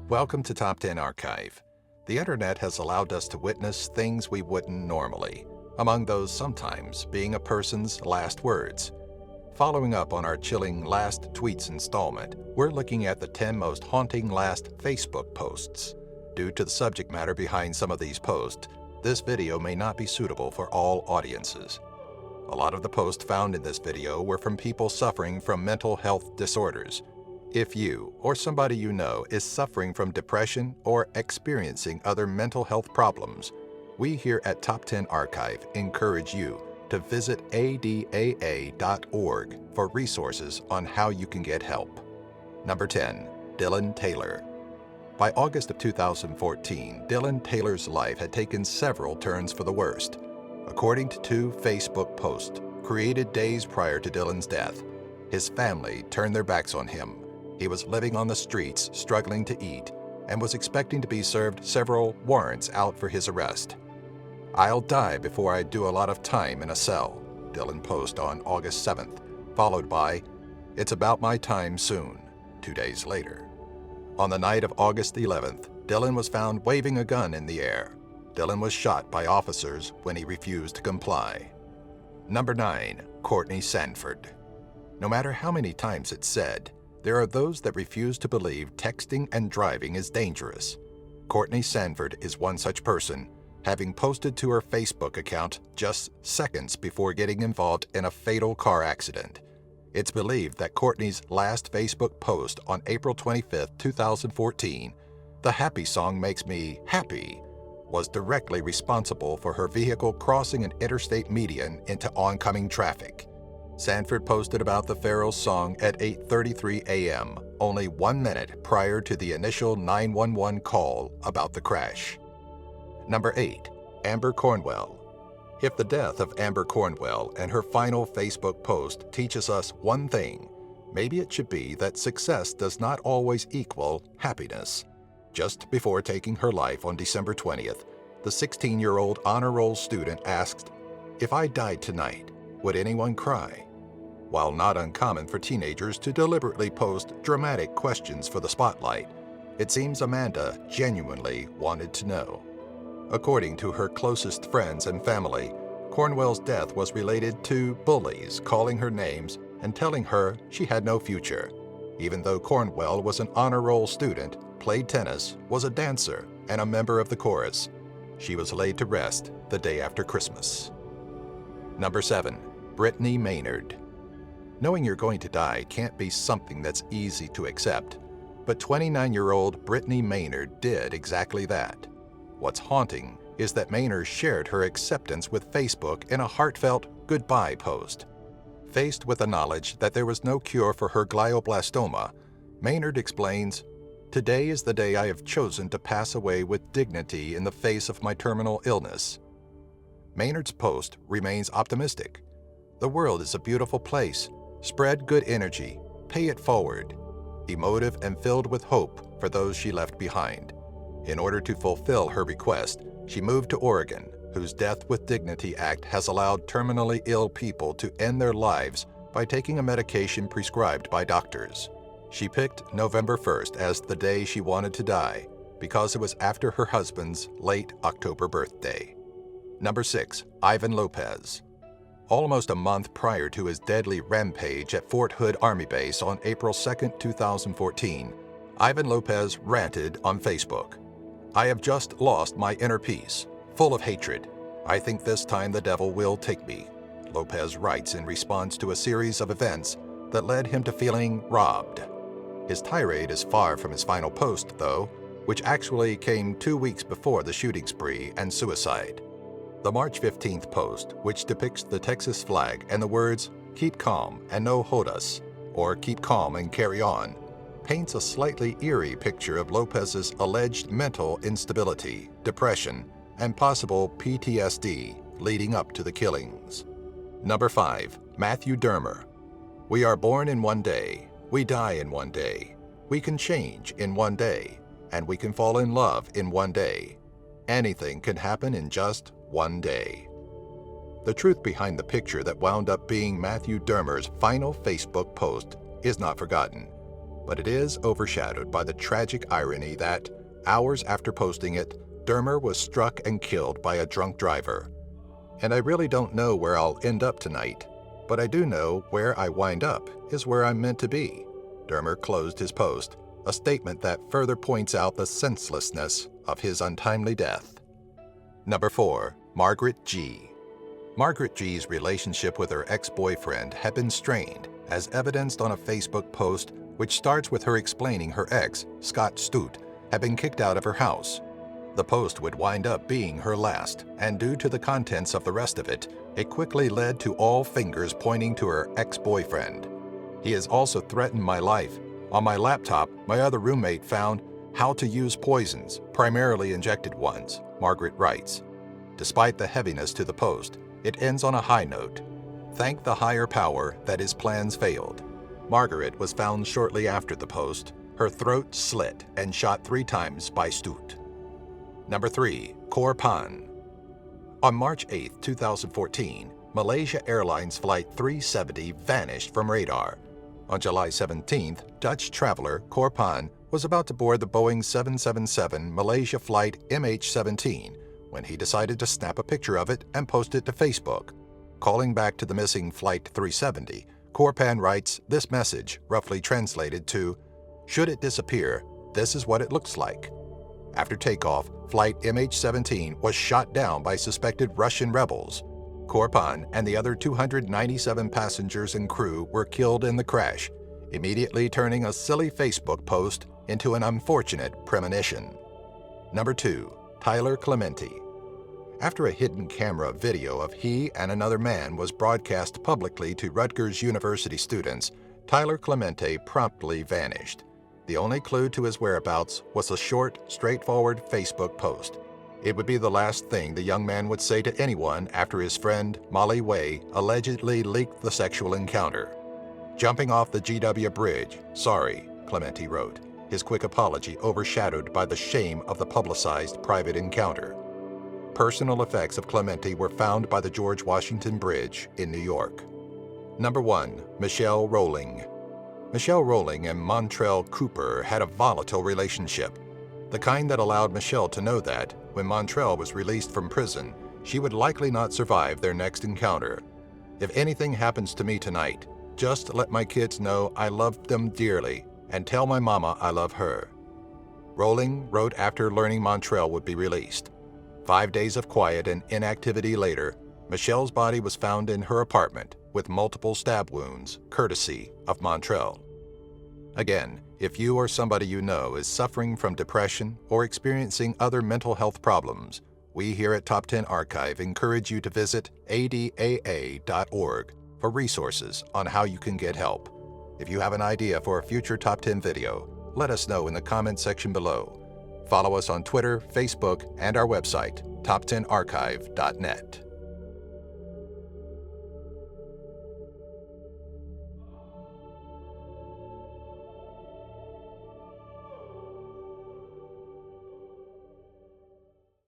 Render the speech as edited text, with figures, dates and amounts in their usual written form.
Welcome to Top 10 Archive. The internet has allowed us to witness things we wouldn't normally, among those sometimes being a person's last words. Following up on our chilling Last Tweets installment, we're looking at the 10 most haunting last Facebook posts. Due to the subject matter behind some of these posts, this video may not be suitable for all audiences. A lot of the posts found in this video were from people suffering from mental health disorders. If you or somebody you know is suffering from depression or experiencing other mental health problems, we here at Top 10 Archive encourage you to visit adaa.org for resources on how you can get help. Number 10. Dylan Taylor. By August of 2014, Dylan Taylor's life had taken several turns for the worst. According to two Facebook posts created days prior to Dylan's death, his family turned their backs on him. He was living on the streets, struggling to eat, and was expecting to be served several warrants out for his arrest. "I'll die before I do a lot of time in a cell," Dylan posted on August 7th, followed by, "It's about my time soon," 2 days later. On the night of August 11th, Dylan was found waving a gun in the air. Dylan was shot by officers when he refused to comply. Number 9. Courtney Sanford. No matter how many times it's said, there are those that refuse to believe texting and driving is dangerous. Courtney Sanford is one such person, having posted to her Facebook account just seconds before getting involved in a fatal car accident. It's believed that Courtney's last Facebook post on April 25, 2014, "The happy song makes me happy," was directly responsible for her vehicle crossing an interstate median into oncoming traffic. Sanford posted about the Pharaoh song at 8:33 a.m., only 1 minute prior to the initial 911 call about the crash. Number 8. Amber Cornwell. If the death of Amber Cornwell and her final Facebook post teaches us one thing, maybe it should be that success does not always equal happiness. Just before taking her life on December 20th, the 16-year-old honor roll student asked, "If I died tonight, would anyone cry?" While not uncommon for teenagers to deliberately post dramatic questions for the spotlight, it seems Amanda genuinely wanted to know. According to her closest friends and family, Cornwell's death was related to bullies calling her names and telling her she had no future. Even though Cornwell was an honor roll student, played tennis, was a dancer, and a member of the chorus, she was laid to rest the day after Christmas. Number 7. Brittany Maynard. Knowing you're going to die can't be something that's easy to accept, but 29-year-old Brittany Maynard did exactly that. What's haunting is that Maynard shared her acceptance with Facebook in a heartfelt goodbye post. Faced with the knowledge that there was no cure for her glioblastoma, Maynard explains, "Today is the day I have chosen to pass away with dignity in the face of my terminal illness." Maynard's post remains optimistic. "The world is a beautiful place. Spread good energy. Pay it forward." Emotive and filled with hope for those she left behind. In order to fulfill her request, she moved to Oregon, whose Death with Dignity Act has allowed terminally ill people to end their lives by taking a medication prescribed by doctors. She picked November 1st as the day she wanted to die because it was after her husband's late October birthday. Number 6. Ivan Lopez. Almost a month prior to his deadly rampage at Fort Hood Army Base on April 2, 2014, Ivan Lopez ranted on Facebook, "I have just lost my inner peace, full of hatred. I think this time the devil will take me," Lopez writes in response to a series of events that led him to feeling robbed. His tirade is far from his final post, though, which actually came 2 weeks before the shooting spree and suicide. The March 15th post, which depicts the Texas flag and the words, "Keep calm and no jodas," or "Keep calm and carry on," paints a slightly eerie picture of Lopez's alleged mental instability, depression, and possible PTSD leading up to the killings. Number 5. Matthew Dermer. We are born in one day. We die in one day. We can change in one day. And we can fall in love in one day. Anything can happen in just one day. The truth behind the picture that wound up being Matthew Dermer's final Facebook post is not forgotten. but it is overshadowed by the tragic irony that, hours after posting it, Dermer was struck and killed by a drunk driver. And I really don't know where I'll end up tonight, but I do know where I wind up is where I'm meant to be. Dermer closed his post, a statement that further points out the senselessness of his untimely death. Number 4. Margaret G. Margaret G's relationship with her ex-boyfriend had been strained, as evidenced on a Facebook post which starts with her explaining her ex, Scott Stute, had been kicked out of her house. The post would wind up being her last, and due to the contents of the rest of it, it quickly led to all fingers pointing to her ex-boyfriend. He has also threatened my life. On my laptop, my other roommate found how to use poisons, primarily injected ones, Margaret writes. Despite the heaviness to the post, it ends on a high note. Thank the higher power that his plans failed. Margaret was found shortly after the post, her throat slit and shot 3 times by Stute. Number 3. Khor Pan. On March 8, 2014, Malaysia Airlines Flight 370 vanished from radar. On July 17th, Dutch traveler Khor Pan was about to board the Boeing 777 Malaysia flight MH17 when he decided to snap a picture of it and post it to Facebook. Calling back to the missing Flight 370, Khor Pan writes this message, roughly translated to, "Should it disappear, this is what it looks like." After takeoff, Flight MH17 was shot down by suspected Russian rebels. Khor Pan and the other 297 passengers and crew were killed in the crash, immediately turning a silly Facebook post into an unfortunate premonition. Number 2. Tyler Clementi. After a hidden camera video of he and another man was broadcast publicly to Rutgers University students, Tyler Clementi promptly vanished. The only clue to his whereabouts was a short, straightforward Facebook post. It would be the last thing the young man would say to anyone after his friend, Molly Way, allegedly leaked the sexual encounter. Jumping off the GW Bridge, sorry, Clementi wrote, his quick apology overshadowed by the shame of the publicized private encounter. Personal effects of Clementi were found by the George Washington Bridge in New York. Number 1. Michelle Rowling. Michelle Rowling and Montrell Cooper had a volatile relationship, the kind that allowed Michelle to know that, when Montrell was released from prison, she would likely not survive their next encounter. "If anything happens to me tonight, just let my kids know I love them dearly and tell my mama I love her." Rowling wrote after learning Montrell would be released. 5 days of quiet and inactivity later, Michelle's body was found in her apartment with multiple stab wounds, courtesy of Montrell. Again, if you or somebody you know is suffering from depression or experiencing other mental health problems, we here at Top 10 Archive encourage you to visit adaa.org for resources on how you can get help. If you have an idea for a future Top 10 video, let us know in the comment section below. Follow us on Twitter, Facebook, and our website, top10archive.net.